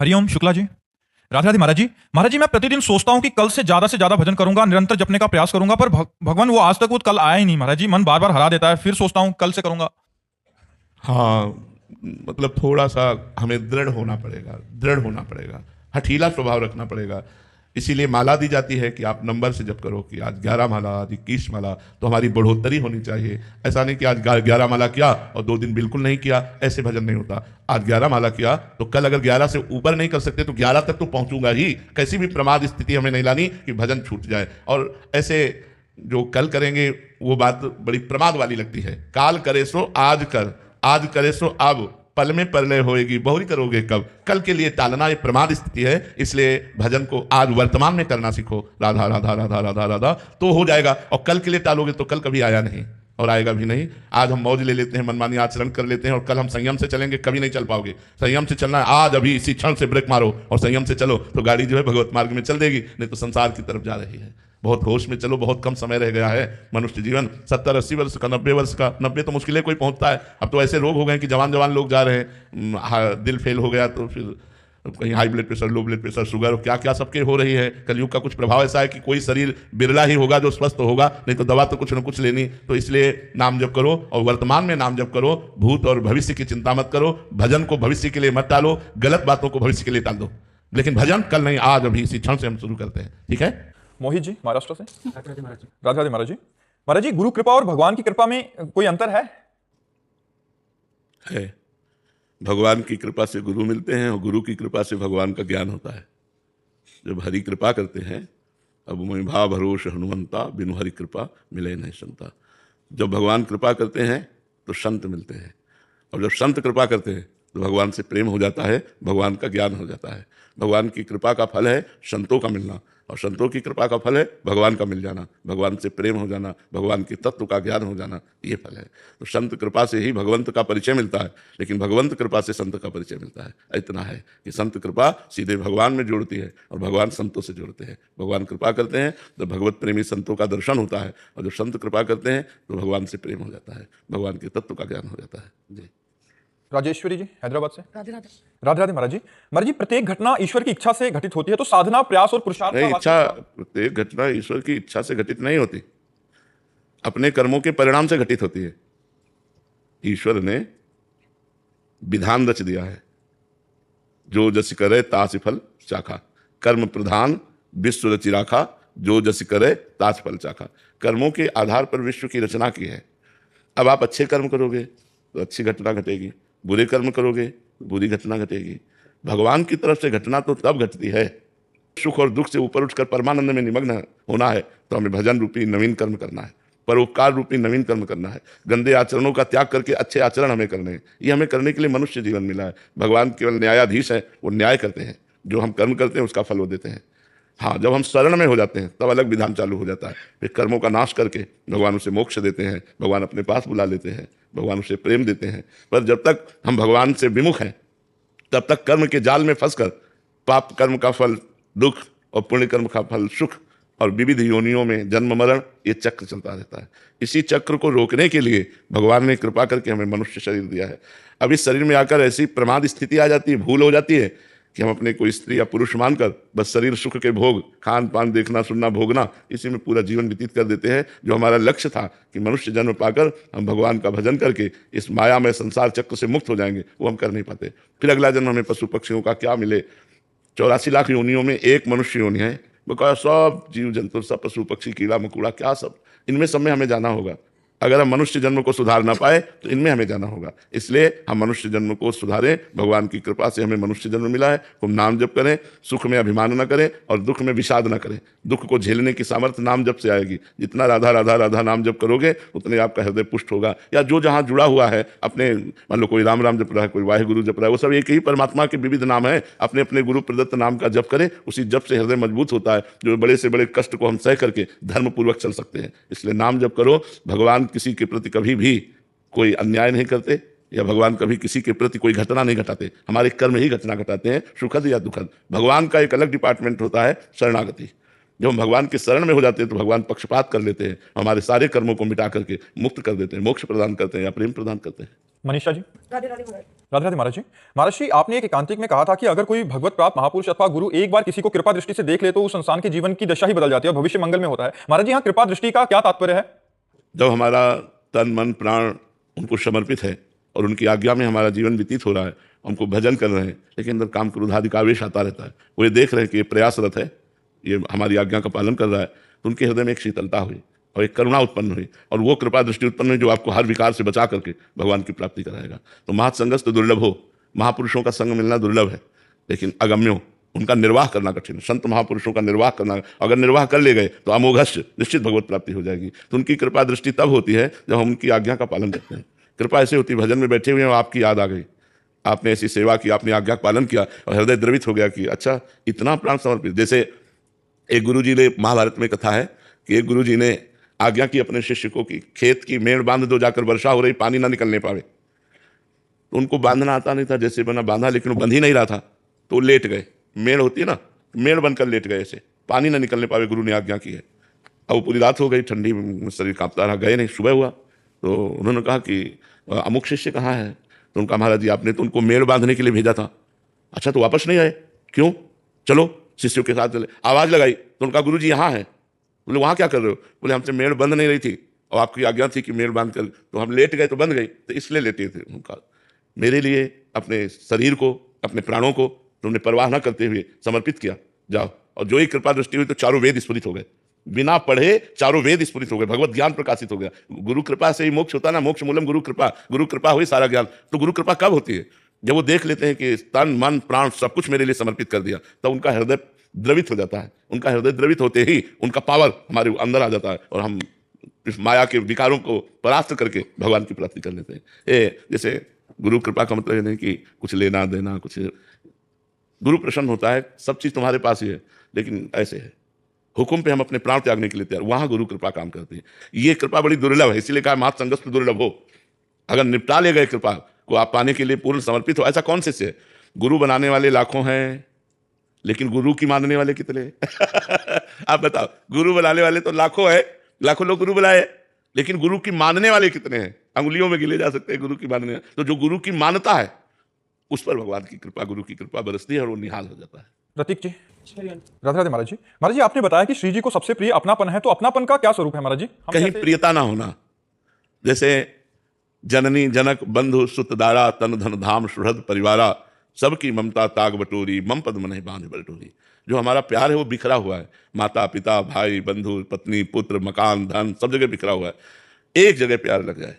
हरिओम शुक्ला जी। राधे राधे महाराज जी। महाराज जी, मैं प्रतिदिन सोचता हूँ कि कल से ज्यादा भजन करूंगा, निरंतर जपने का प्रयास करूंगा, पर भगवान वो आज तक वो कल आया ही नहीं महाराज जी। मन बार बार हरा देता है, फिर सोचता हूँ कल से करूंगा। हाँ, मतलब थोड़ा सा हमें दृढ़ होना पड़ेगा, दृढ़ होना पड़ेगा, हठीला स्वभाव रखना पड़ेगा। इसीलिए माला दी जाती है कि आप नंबर से जप करो कि आज 11 माला, आज 21 माला, तो हमारी बढ़ोतरी होनी चाहिए। ऐसा नहीं कि आज 11 माला किया और 2 दिन बिल्कुल नहीं किया, ऐसे भजन नहीं होता। आज 11 माला किया तो कल अगर 11 से ऊपर नहीं कर सकते तो 11 तक तो पहुंचूंगा ही। कैसी भी प्रमाद स्थिति हमें नहीं लानी कि भजन छूट जाए। और ऐसे जो कल करेंगे वो बात बड़ी प्रमाद वाली लगती है। काल करे सो आज कर, आज करे सो अब, पल में परलय होएगी, बहुरी करोगे कब। कल के लिए टालना ये प्रमाद स्थिति है। इसलिए भजन को आज वर्तमान में करना सीखो। राधा राधा राधा राधा राधा तो हो जाएगा। और कल के लिए टालोगे तो कल कभी आया नहीं और आएगा भी नहीं। आज हम मौज ले लेते हैं, मनमानी आचरण कर लेते हैं, और कल हम संयम से चलेंगे, कभी नहीं चल पाओगे। संयम से चलना है, आज अभी इसी क्षण से ब्रेक मारो और संयम से चलो, तो गाड़ी जो है भगवत मार्ग में चल देगी, नहीं तो संसार की तरफ जा रही है। बहुत होश में चलो, बहुत कम समय रह गया है। मनुष्य जीवन 70-80 वर्ष का, 90 वर्ष का, 90 तो मुश्किल है कोई पहुंचता है। अब तो ऐसे रोग हो गए कि जवान जवान लोग जा रहे हैं। दिल फेल हो गया तो फिर कहीं high blood pressure, low blood pressure, sugar, क्या क्या सबके हो रही है। कलयुग का कुछ प्रभाव ऐसा है कि कोई शरीर बिरला ही होगा जो स्वस्थ होगा, नहीं तो दवा तो कुछ न कुछ लेनी। तो इसलिए नाम जप करो और वर्तमान में नाम जप करो। भूत और भविष्य की चिंता मत करो। भजन को भविष्य के लिए मत टालो, गलत बातों को भविष्य के लिए टाल दो। लेकिन भजन कल नहीं, आज अभी इसी क्षण से हम शुरू करते हैं, ठीक है। मोहित जी महाराष्ट्र से। राधे राधे महाराज जी। महाराज जी, गुरु कृपा और भगवान की कृपा में कोई अंतर है? भगवान की कृपा से गुरु मिलते हैं और गुरु की कृपा से भगवान का ज्ञान होता है। जब हरि कृपा करते हैं, अब मैं भाव भरोस हनुमंता, बिनु हरि कृपा मिले नहीं संता। जब भगवान कृपा करते हैं तो संत मिलते हैं, और जब संत कृपा करते हैं तो भगवान से प्रेम हो जाता है, भगवान का ज्ञान हो जाता है। भगवान की कृपा का फल है संतों का मिलना, और संतों की कृपा का फल है भगवान का मिल जाना, भगवान से प्रेम हो जाना, भगवान के तत्व का ज्ञान हो जाना, ये फल है। तो संत कृपा से ही भगवंत का परिचय मिलता है, लेकिन भगवंत कृपा से संत का परिचय मिलता है। इतना है कि संत कृपा सीधे भगवान में जोड़ती है और भगवान संतों से जोड़ते हैं। भगवान कृपा करते हैं तो भगवत प्रेमी संतों का दर्शन होता है, और जब संत कृपा करते हैं तो भगवान से प्रेम हो जाता है, भगवान के तत्व का ज्ञान हो जाता है। जी। राजेश्वरी जी हैदराबाद से। राधे राधे। राधे राधे महाराज जी। महाराज जी, प्रत्येक घटना ईश्वर की इच्छा से घटित होती है, तो साधना, प्रयास और पुरुषार्थ नहीं, का इच्छा, प्रत्येक घटना ईश्वर की इच्छा से घटित नहीं होती, अपने कर्मों के परिणाम से घटित होती है। ईश्वर ने विधान रच दिया है, जो जस करे तास फल चाखा। कर्म प्रधान विश्व रचि राखा, जो जस करे तास फल चाखा। कर्मों के आधार पर विश्व की रचना की है। अब आप अच्छे कर्म करोगे तो अच्छी घटना घटेगी, बुरे कर्म करोगे बुरी घटना घटेगी। भगवान की तरफ से घटना तो तब घटती है, सुख और दुख से ऊपर उठकर परमानंद में निमग्न होना है तो हमें भजन रूपी नवीन कर्म करना है, परोपकार रूपी नवीन कर्म करना है। गंदे आचरणों का त्याग करके अच्छे आचरण हमें करने हैं। ये हमें करने के लिए मनुष्य जीवन मिला है। भगवान केवल न्यायाधीश है, वो न्याय करते हैं। जो हम कर्म करते हैं उसका फल वो देते हैं। हाँ, जब हम शरण में हो जाते हैं तब अलग विधान चालू हो जाता है। फिर कर्मों का नाश करके भगवान उसे मोक्ष देते हैं, भगवान अपने पास बुला लेते हैं, भगवान उसे प्रेम देते हैं। पर जब तक हम भगवान से विमुख हैं तब तक कर्म के जाल में फंसकर पाप कर्म का फल दुख और पुण्य कर्म का फल सुख और विविध योनियों में जन्म मरण, ये चक्र चलता रहता है। इसी चक्र को रोकने के लिए भगवान ने कृपा करके हमें मनुष्य शरीर दिया है। अब इस शरीर में आकर ऐसी प्रमाद स्थिति आ जाती है, भूल हो जाती है कि हम अपने को स्त्री या पुरुष मानकर बस शरीर सुख के भोग, खान पान, देखना सुनना, भोगना, इसी में पूरा जीवन व्यतीत कर देते हैं। जो हमारा लक्ष्य था कि मनुष्य जन्म पाकर हम भगवान का भजन करके इस माया में संसार चक्र से मुक्त हो जाएंगे, वो हम कर नहीं पाते। फिर अगला जन्म हमें पशु पक्षियों का क्या मिले। 84 लाख योनियों में एक मनुष्य योनि है, बकाया सब जीव जंतु, सब पशु पक्षी, कीड़ा मकोड़ा, क्या सब, इनमें सब में हमें जाना होगा। अगर हम मनुष्य जन्म को सुधार ना पाए तो इनमें हमें जाना होगा। इसलिए हम मनुष्य जन्म को सुधारें। भगवान की कृपा से हमें मनुष्य जन्म मिला है। हम नाम जप करें, सुख में अभिमान न करें और दुख में विषाद न करें। दुख को झेलने की सामर्थ्य नाम जप से आएगी। जितना राधा राधा राधा नाम जप करोगे उतने आपका हृदय पुष्ट होगा। या जो जहाँ जुड़ा हुआ है अपने, मान लो कोई राम राम जप रहा है, कोई वाहेगुरु जप रहा है, वो सब एक ही परमात्मा के विविध नाम है। अपने अपने गुरु प्रदत्त नाम का जप करें, उसी जप से हृदय मजबूत होता है, जो बड़े से बड़े कष्ट को हम सह करके धर्मपूर्वक चल सकते हैं। इसलिए नाम जप करो। भगवान किसी के प्रति कभी भी कोई अन्याय नहीं करते, या भगवान कभी किसी के प्रति कोई घटना नहीं घटाते। हमारे कर्म ही घटना घटाते हैं, सुखद या दुखद। भगवान का एक अलग डिपार्टमेंट होता है, शरणागति। जब हम भगवान के शरण में हो जाते हैं तो भगवान पक्षपात कर लेते हैं, हमारे सारे कर्मों को मिटा करके मुक्त कर देते हैं, मोक्ष प्रदान करते हैं या प्रेम प्रदान करते हैं। मनीषा जी। राधे राधे। राधे राधे महाराज जी। महाराज जी, आपने एक एकांतिक में कहा था कि अगर कोई भगवत प्राप्त महापुरुष अथवा गुरु एक बार किसी को कृपा दृष्टि से देख ले तो उस इंसान के जीवन की दशा ही बदल जाती है और भविष्य मंगल में होता है। महाराज जी, यहाँ कृपा दृष्टि का क्या तात्पर्य है? जब हमारा तन मन प्राण उनको समर्पित है और उनकी आज्ञा में हमारा जीवन व्यतीत हो रहा है, हमको भजन कर रहे हैं, लेकिन अंदर काम क्रोध आदि का आवेश आता रहता है, वो ये देख रहे हैं कि ये प्रयासरत है, ये हमारी आज्ञा का पालन कर रहा है, तो उनके हृदय में एक शीतलता हुई और एक करुणा उत्पन्न हुई और वो कृपा दृष्टि उत्पन्न हुई जो आपको हर विकार से बचा करके भगवान की प्राप्ति कराएगा। तो महत्संगस तो दुर्लभ हो, महापुरुषों का संग मिलना दुर्लभ है, लेकिन अगम्यो उनका निर्वाह करना कठिन है। संत महापुरुषों का निर्वाह करना, अगर निर्वाह कर ले गए तो अमोघस्य निश्चित भगवत प्राप्ति हो जाएगी। तो उनकी कृपा दृष्टि तब होती है जब हम उनकी आज्ञा का पालन करते हैं। कृपा ऐसे होती है, भजन में बैठे हुए हैं, आपकी याद आ गई, आपने ऐसी सेवा की, आपने आज्ञा का पालन किया और हृदय द्रवित हो गया कि अच्छा इतना प्राण समर्पित। जैसे एक गुरु जी ने, महाभारत में कथा है कि एक गुरु जी ने आज्ञा की अपने शिष्य को कि खेत की मेड़ बांध दो, जाकर वर्षा हो रही, पानी ना निकलने पावे। तो उनको बांधना आता नहीं था, जैसे बना बांधा, लेकिन वो बंध ही नहीं रहा था, तो लेट गए। मेड़ होती है ना, मेड़ बनकर लेट गए, ऐसे पानी ना निकलने पावे, गुरु ने आज्ञा की है। अब पूरी रात हो गई, ठंडी शरीर कांपता रहा, गए नहीं। सुबह हुआ तो उन्होंने कहा कि अमुक शिष्य कहाँ है? तो उनका, महाराज जी आपने तो उनको मेड़ बांधने के लिए भेजा था। अच्छा, तो वापस नहीं आए? क्यों? चलो शिष्यों के साथ चले। आवाज़ लगाई तो उनका, गुरु जी यहाँ है। बोले वहाँ क्या कर रहे हो? बोले हमसे मेड़ बंध नहीं रही थी और आपकी आज्ञा थी कि मेड़ बांध कर, तो हम लेट गए तो बंध गई, तो इसलिए लेटे थे। उनका, मेरे लिए अपने शरीर को, अपने प्राणों को तुमने परवाह न करते हुए समर्पित किया, जाओ। और जो ही कृपा दृष्टि हुई तो चारों वेद स्फुरित हो गए, बिना पढ़े चारों वेद स्फुरित हो गए, भगवत ज्ञान प्रकाशित हो गया। गुरु कृपा से ही मोक्ष होता ना, मोक्ष मूलम गुरु कृपा, गुरु कृपा हुई सारा ज्ञान। तो गुरु कृपा कब होती है? जब वो देख लेते हैं कि तन मन प्राण सब कुछ मेरे लिए समर्पित कर दिया, तब उनका हृदय द्रवित हो जाता है। उनका हृदय द्रवित होते ही उनका पावर हमारे अंदर आ जाता है और हम इस माया के विकारों को परास्त करके भगवान की प्राप्ति कर लेते हैं। जैसे गुरु कृपा का मतलब ये नहीं कि कुछ लेना देना, कुछ, गुरु प्रसन्न होता है, सब चीज़ तुम्हारे पास ही है, लेकिन ऐसे है हुक्म पे हम अपने प्राण त्यागने के लिए तैयार, वहां गुरु कृपा काम करती है। ये कृपा बड़ी दुर्लभ है, इसीलिए कहा मात संगत तो दुर्लभ हो। अगर निपटा ले गए कृपा को, आप पाने के लिए पूर्ण समर्पित हो। ऐसा कौन से है? गुरु बनाने वाले लाखों हैं, लेकिन गुरु की मानने वाले कितने? आप बताओ, गुरु बनाने वाले तो लाखों है, लाखों लोग गुरु बनाए, लेकिन गुरु की मानने वाले कितने हैं? अंगुलियों में गिले जा सकते हैं गुरु की मानने। तो जो गुरु की मानता है उस पर भगवान की कृपा, गुरु की कृपा बरसती है और वो निहाल हो जाता है। प्रतीक जी, राधे राधे महाराज जी। महाराज जी, आपने बताया कि श्री जी को सबसे प्रिय अपनापन है, तो अपनापन का क्या स्वरूप है महाराज जी? कहीं प्रियता ना होना। जैसे जननी जनक बंधु सुत दारा, तन धन धाम सुहृद परिवारा, सबकी ममता ताग बटोरी, मम पद मन बांध बटोरी। जो हमारा प्यार है वो बिखरा हुआ है, माता पिता भाई बंधु पत्नी पुत्र मकान धन सब जगह बिखरा हुआ है। एक जगह प्यार लग जाए,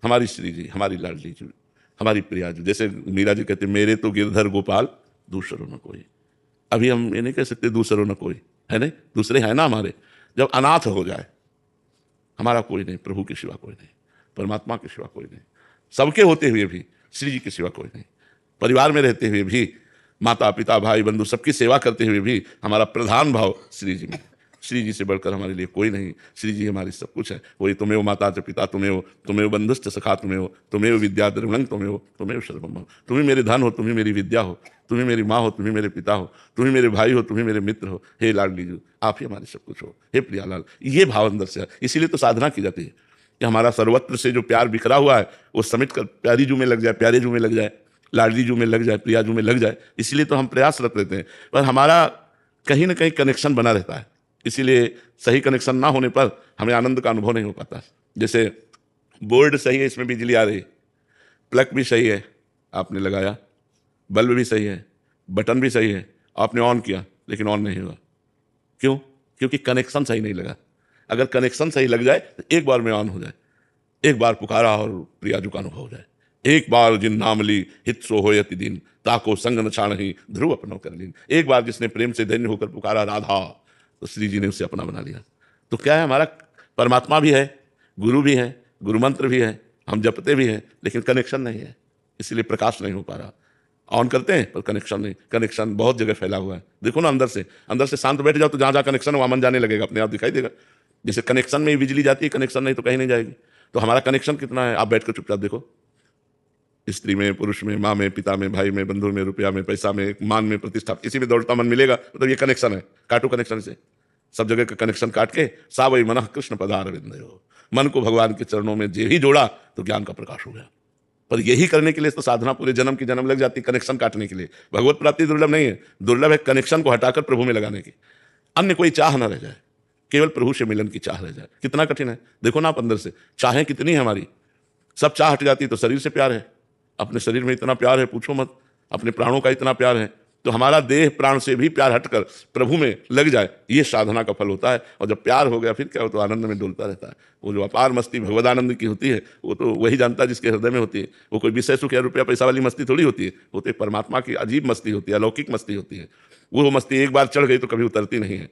हमारी श्री जी, हमारी लाडली जी, हमारी प्रिया जी। जैसे मीरा जी कहते, मेरे तो गिरधर गोपाल दूसरों न कोई। अभी हम ये नहीं कह सकते दूसरों न कोई है, नहीं, दूसरे हैं ना हमारे। जब अनाथ हो जाए, हमारा कोई नहीं, प्रभु के सिवा कोई नहीं, परमात्मा के सिवा कोई नहीं, सबके होते हुए भी श्री जी के सिवा कोई नहीं, परिवार में रहते हुए भी, माता पिता भाई बंधु सबकी सेवा करते हुए भी हमारा प्रधान भाव श्री जी में। श्री जी से बढ़कर हमारे लिए कोई नहीं, श्री जी हमारी सब कुछ है। वही तुम्हें माता च पिता तुम्हें बंधुस्त सखा तुम्हें विद्या द्रविणं तुम्हें सर्वम। तुम्हें मेरे धन हो, तुम्हें मेरी विद्या हो, तुम्हें मेरी माँ हो, तुम्हें मेरे पिता हो, तुम्हें मेरे भाई हो, तुम्हें मेरे मित्र हो। हे लाडली जी, आप ही हमारे सब कुछ हो। हे प्रियालाल, ये भाव अंदर से है। इसीलिए तो साधना की जाती है कि हमारा सर्वत्र से जो प्यार बिखरा हुआ है वो समेट कर प्यारी जू में लग जाए, प्यारे जू में लग जाए, लाडली जू में लग जाए, प्रिया जू में लग जाए। इसलिए तो हम प्रयासरत रहते हैं, पर हमारा कहीं ना कहीं कनेक्शन बना रहता है। इसीलिए सही कनेक्शन ना होने पर हमें आनंद का अनुभव नहीं हो पाता। जैसे बोर्ड सही है, इसमें बिजली आ रही, प्लग भी सही है, आपने लगाया, बल्ब भी सही है, बटन भी सही है, आपने ऑन किया, लेकिन ऑन नहीं हुआ। क्यों? क्योंकि कनेक्शन सही नहीं लगा। अगर कनेक्शन सही लग जाए तो एक बार में ऑन हो जाए, एक बार पुकारा और प्रियाजू का अनुभव हो जाए। एक बार जिन नाम ली हित सो होयति दिन, ताको संग न छाणहि ध्रुव अपनो कर लीन। एक बार जिसने प्रेम से धन्य होकर पुकारा राधा, तो श्री जी ने उसे अपना बना लिया। तो क्या है, हमारा परमात्मा भी है, गुरु भी है, गुरु मंत्र भी है, हम जपते भी हैं, लेकिन कनेक्शन नहीं है, इसलिए प्रकाश नहीं हो पा रहा। ऑन करते हैं पर कनेक्शन नहीं, कनेक्शन बहुत जगह फैला हुआ है। देखो ना, अंदर से शांत बैठ जाओ तो जहाँ जहाँ कनेक्शन वहाँ मन जाने लगेगा, अपने आप दिखाई देगा। जैसे कनेक्शन में ही बिजली जाती है, कनेक्शन नहीं तो कहीं नहीं जाएगी। तो हमारा कनेक्शन कितना है, आप बैठ कर चुपचाप देखो, स्त्री में, पुरुष में, माँ में, पिता में, भाई में, बंधु में, रुपया में, पैसा में, मान में, प्रतिष्ठा, इसी में दौड़ता मन मिलेगा। मतलब ये कनेक्शन है, काटो कनेक्शन से, सब जगह का कनेक्शन काट के सा वही मन कृष्ण पदार विंदयो, मन को भगवान के चरणों में जे ही जोड़ा तो ज्ञान का प्रकाश हो गया। पर यही करने के लिए तो साधना पूरे जन्म की जन्म लग जाती, कनेक्शन काटने के लिए। भगवत प्राप्ति दुर्लभ नहीं है, दुर्लभ है कनेक्शन को हटाकर प्रभु में लगाने की। अन्य कोई चाह ना रह जाए, केवल प्रभु से मिलन की चाह रह जाए। कितना कठिन है, देखो ना आप अंदर से चाहें कितनी है हमारी। सब चाह हट जाती तो शरीर से प्यार है, अपने शरीर में इतना प्यार है पूछो मत, अपने प्राणों का इतना प्यार है, तो हमारा देह प्राण से भी प्यार हटकर प्रभु में लग जाए, ये साधना का फल होता है। और जब प्यार हो गया फिर क्या हो, तो आनंद में डोलता रहता है। वो जो अपार मस्ती भगवदानंद की होती है वो तो वही जानता है जिसके हृदय में होती है। वो कोई विषय सुख या रुपया पैसा वाली मस्ती थोड़ी होती है, वो तो एक परमात्मा की अजीब मस्ती होती है, अलौकिक मस्ती होती है। वो मस्ती एक बार चढ़ गई तो कभी उतरती नहीं है।